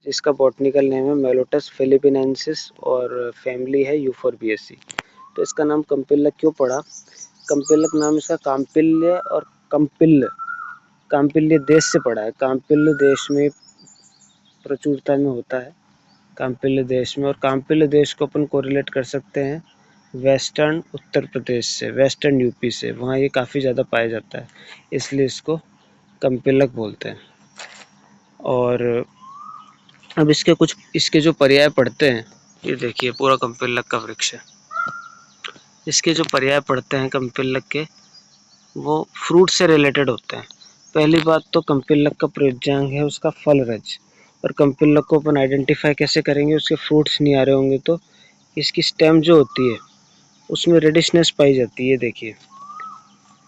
जिसका botanical name है मेलोटस फिलिपिनेंसिस और फैमिली है यूफोर्बिएसी। तो इसका नाम कंपिल्लक क्यों पड़ा? कंपिल्लक नाम इसका काम्पिल्य और काम्पिल्य देश से पड़ा है। काम्पिल्य देश में प्रचुरता में होता है, काम्पिल्य देश में। और काम्पिल्य देश को अपन कोरिलेट कर सकते हैं वेस्टर्न उत्तर प्रदेश से, वेस्टर्न यूपी से, वहाँ ये काफ़ी ज़्यादा पाया जाता है, इसलिए इसको कंपिल्लक बोलते हैं। और अब इसके जो पर्याय पढ़ते हैं, ये देखिए पूरा कंपिल्लक का वृक्ष है। इसके जो पर्याय पढ़ते हैं कंपिल्लक के, वो फ्रूट से रिलेटेड होते हैं। पहली बात तो कंपिल्लक का प्रयोज्यांग है उसका फलरज। और कंपिल्लक को अपन आइडेंटिफाई कैसे करेंगे? उसके फ्रूट्स नहीं आ रहे होंगे तो इसकी स्टेम जो होती है उसमें रेडिशनेस पाई जाती है। देखिए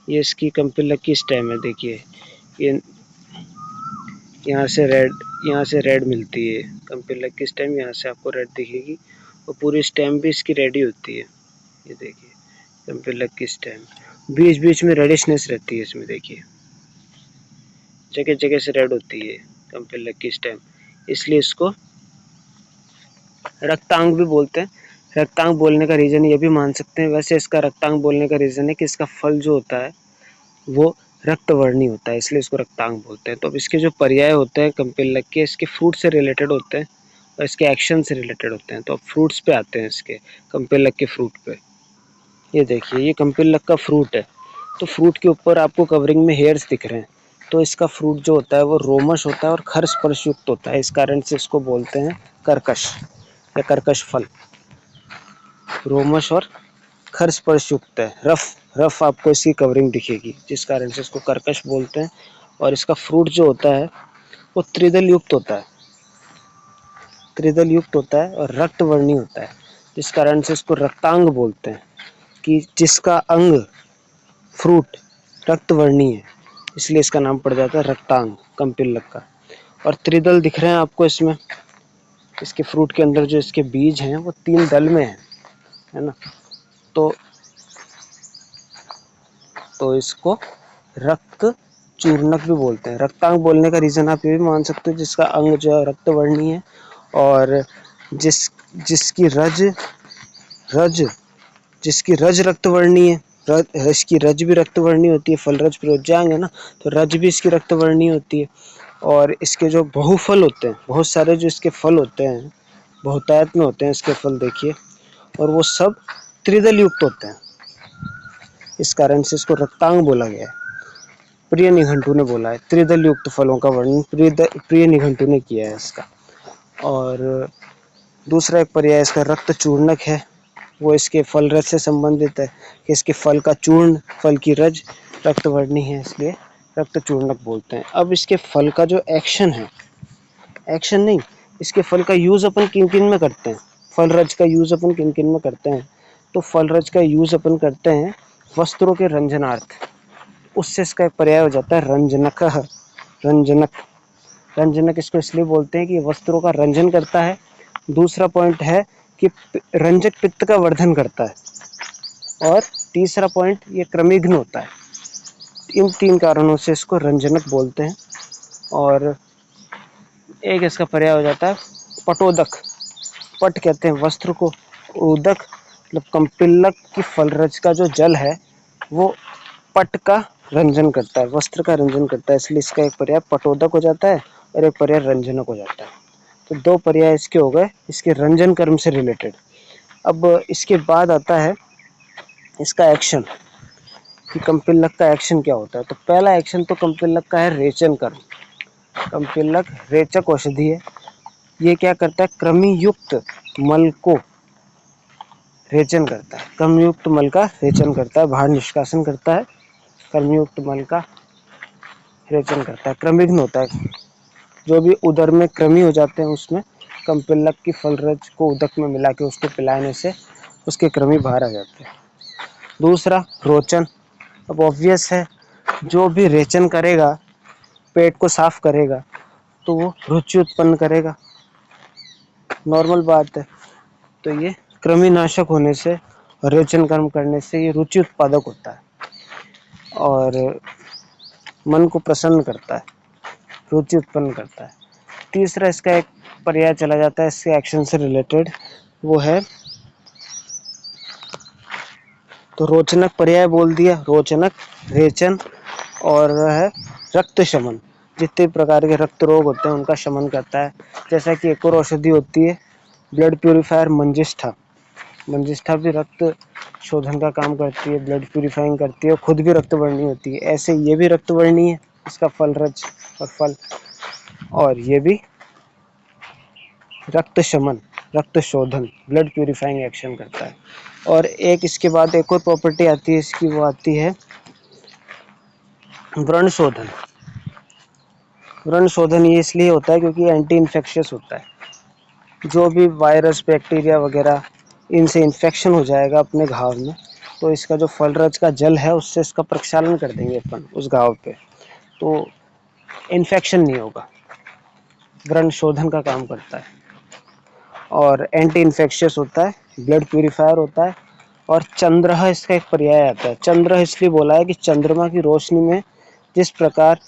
ये इसकी कंपिल्लक की स्टेम है, देखिए ये यहाँ से रेड मिलती है कंपिल्लक की स्टेम, यहाँ से आपको रेड दिखेगी और पूरी स्टेम भी इसकी रेड ही होती है। ये देखिए कंपिल्लक की स्टेम बीच बीच में रेडिशनेस रहती है इसमें, देखिए जगह जगह से रेड होती है कंपिल्लक की स्टेम, इसलिए इसको रक्तांग भी बोलते हैं। रक्तांग बोलने का रीज़न ये भी मान सकते हैं, वैसे इसका रक्तांग बोलने का रीज़न है कि इसका फल जो होता है वो रक्तवर्णी होता है, इसलिए इसको रक्तांग बोलते हैं। तो अब इसके जो पर्याय होते हैं कंपिल्लक के, इसके फ्रूट से रिलेटेड होते हैं और इसके एक्शन से रिलेटेड होते हैं। तो अब फ्रूट्स पे आते हैं, इसके कंपिल्लक के फ्रूट पे। ये देखिए ये कंपिल्लक का फ्रूट है, तो फ्रूट के ऊपर आपको कवरिंग में हेयर्स दिख रहे हैं। तो इसका फ्रूट जो होता है वो रोमश होता है और खर स्पर्श युक्त होता है, इस कारण से इसको बोलते हैं कर्कश या कर्कश फल। रोमश और खर स्पर्श युक्त है, रफ आपको इसकी कवरिंग दिखेगी, जिस कारण से इसको कर्कश बोलते हैं। और इसका फ्रूट जो होता है वो त्रिदल युक्त होता है, त्रिदल युक्त होता है और रक्तवर्णी होता है, जिस कारण से इसको रक्तांग बोलते हैं, कि जिसका अंग फ्रूट रक्तवर्णी है, इसलिए इसका नाम पड़ जाता है रक्तांग कंपिल्लक का। और त्रिदल दिख रहे हैं आपको इसमें, इसके फ्रूट के अंदर जो इसके बीज हैं वो 3 दल में है ना। तो इसको रक्त चूर्णक भी बोलते हैं। रक्तांग बोलने का रीज़न आप ये भी मान सकते हो, जिसका अंग जो है रक्तवर्णी है और जिसकी रज रक्तवर्णी है, इसकी रज भी रक्तवर्णी होती है, फलरज प्रयोज्यांग है ना, तो रज भी इसकी रक्तवर्णी होती है। और इसके जो बहुफल होते हैं, बहुत सारे जो इसके फल होते हैं, बहुतायत में होते हैं इसके फल, देखिए, और वो सब त्रिदल युक्त होते हैं, इस कारण से इसको रक्तांग बोला गया है। प्रिय निघंटू ने बोला है, त्रिदल युक्त फलों का वर्णन प्रिय निघंटू ने किया है इसका। और दूसरा एक पर्याय इसका रक्त चूर्णक है, वो इसके फल रज से संबंधित है, कि इसके फल का चूर्ण, फल की रज रक्तवर्णी है, इसलिए रक्त चूर्णक बोलते हैं। अब इसके फल का जो एक्शन है, एक्शन नहीं, इसके फल का यूज़ अपन किन किन में करते हैं, फल रज का यूज़ अपन किन किन में करते हैं? तो फल रज का यूज़ अपन करते हैं वस्त्रों के रंजनार्थ, उससे इसका एक पर्याय हो जाता है रंजनक। रंजनक इसको इसलिए बोलते हैं कि वस्त्रों का रंजन करता है। दूसरा पॉइंट है कि रंजक पित्त का वर्धन करता है। और तीसरा पॉइंट ये क्रमिघ्न होता है। इन 3 कारणों से इसको रंजनक बोलते हैं। और एक इसका पर्याय हो जाता है पटोदक। पट कहते हैं वस्त्र को, उदक मतलब कंपिल्लक की फलरज का जो जल है वो पट का रंजन करता है, वस्त्र का रंजन करता है, इसलिए इसका एक पर्याय पटोदक हो जाता है और एक पर्याय रंजनक हो जाता है। तो 2 पर्याय इसके हो गए, इसके रंजन कर्म से रिलेटेड। अब इसके बाद आता है इसका एक्शन, कि कंपिल्लक का एक्शन क्या होता है। तो पहला एक्शन तो कंपिल्लक का है रेचन कर्म। कंपिल्लक रेचक औषधि है, ये क्या करता है, कृमि युक्त मल को रेचन करता है, कृमि युक्त मल का रेचन करता है, बाहर निष्कासन करता है, कृमि युक्त मल का रेचन करता है। क्रमिघ्न होता है, जो भी उदर में कृमि हो जाते हैं उसमें कंपिल्लक की फलरज को उदक में मिला के उसको पिलाने से उसके कृमि बाहर आ जाते हैं। दूसरा रोचन, अब ऑब्वियस है, जो भी रेचन करेगा, पेट को साफ करेगा, तो वो रुचि उत्पन्न करेगा, नॉर्मल बात है। तो ये कृमिनाशक होने से, रेचन कर्म करने से ये रुचि उत्पादक होता है और मन को प्रसन्न करता है, रुचि उत्पन्न करता है। तीसरा इसका एक पर्याय चला जाता है इसके एक्शन से रिलेटेड, वो है तो रोचनक पर्याय बोल दिया, रोचनक, रेचन और है रक्त शमन। जितने प्रकार के रक्त रोग होते हैं उनका शमन करता है। जैसा कि एक और औषधि होती है ब्लड प्यूरिफायर मंजिष्ठा। मंजिष्ठा भी रक्त शोधन का काम करती है, ब्लड प्यूरिफाइंग करती है, खुद भी रक्तवर्णी होती है। ऐसे ये भी रक्तवर्णी है, इसका फलरज और फल, और ये भी रक्त शमन, रक्त शोधन, ब्लड प्यूरिफाइंग एक्शन करता है। और एक इसके बाद एक और प्रॉपर्टी आती है इसकी, वो आती है व्रण शोधन। व्रण शोधन ये इसलिए होता है क्योंकि एंटी इन्फेक्शियस होता है। जो भी वायरस, बैक्टीरिया वगैरह इनसे इन्फेक्शन हो जाएगा अपने घाव में, तो इसका जो फलरज का जल है उससे इसका प्रक्षालन कर देंगे अपन उस घाव पे, तो इन्फेक्शन नहीं होगा। व्रण शोधन का काम करता है और एंटी इन्फेक्शियस होता है, ब्लड प्यूरिफायर होता है। और चंद्रह इसका एक पर्याय आता है। चंद्रह इसलिए बोला है कि चंद्रमा की रोशनी में जिस प्रकार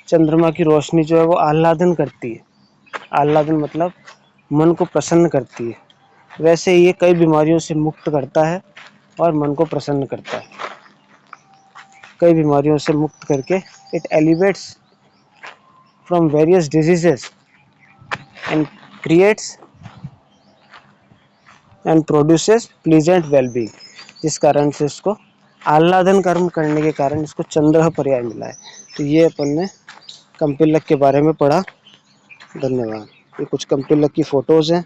चंद्रमा की रोशनी जो है वो आह्लादन करती है, आह्लादन मतलब मन को प्रसन्न करती है, वैसे ये कई बीमारियों से मुक्त करता है और मन को प्रसन्न करता है। कई बीमारियों से मुक्त करके it elevates from various diseases and creates and produces pleasant wellbeing. जिस कारण से इसको आह्लादन कर्म करने के कारण इसको चंद्रह पर्याय मिला है। तो ये अपन ने कम्पिलक के बारे में पढ़ा। धन्यवाद। ये कुछ कम्पिलक की फोटोज हैं।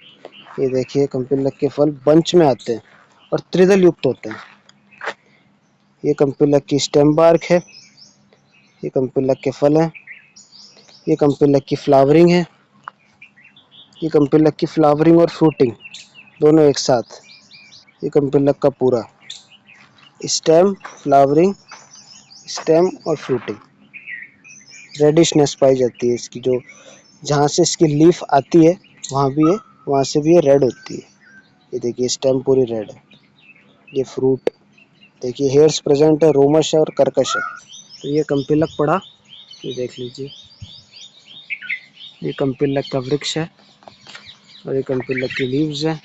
ये देखिए कम्पिलक के फल बंच में आते हैं और त्रिदल युक्त होते हैं। ये कम्पिलक की स्टेम बार्क है। ये कम्पिलक के फल हैं। ये कम्पिलक की फ्लावरिंग है। ये कम्पिलक की फ्लावरिंग और फ्रूटिंग दोनों एक साथ। ये कम्पिलक का पूरा स्टेम, फ्लावरिंग, स्टेम और फ्रूटिंग। रेडिशनेस पाई जाती है इसकी, जो जहाँ से इसकी लीफ आती है वहाँ भी है, वहाँ से भी ये रेड होती है। ये देखिए स्टेम पूरी रेड है। ये फ्रूट देखिए, हेयर्स प्रेजेंट है, रोमश है और कर्कश है। तो ये कम्पिलक पड़ा, ये देख लीजिए। ये कम्पिलक का वृक्ष है और ये कम्पिलक की लीव्स है।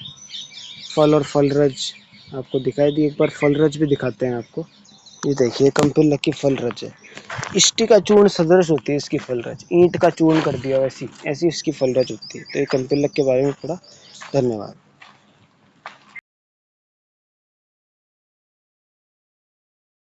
फल और फलरज आपको दिखाई दी, एक बार फलरज भी दिखाते हैं आपको। ये देखिए कम्पिलक की फलरज है। इष्टि का चूर्ण सदृश होती है इसकी फलरज, ईंट का चूर्ण कर दिया वैसी ऐसी इसकी फलरज होती है। तो ये कम्पिलक के बारे में पढ़ा। धन्यवाद।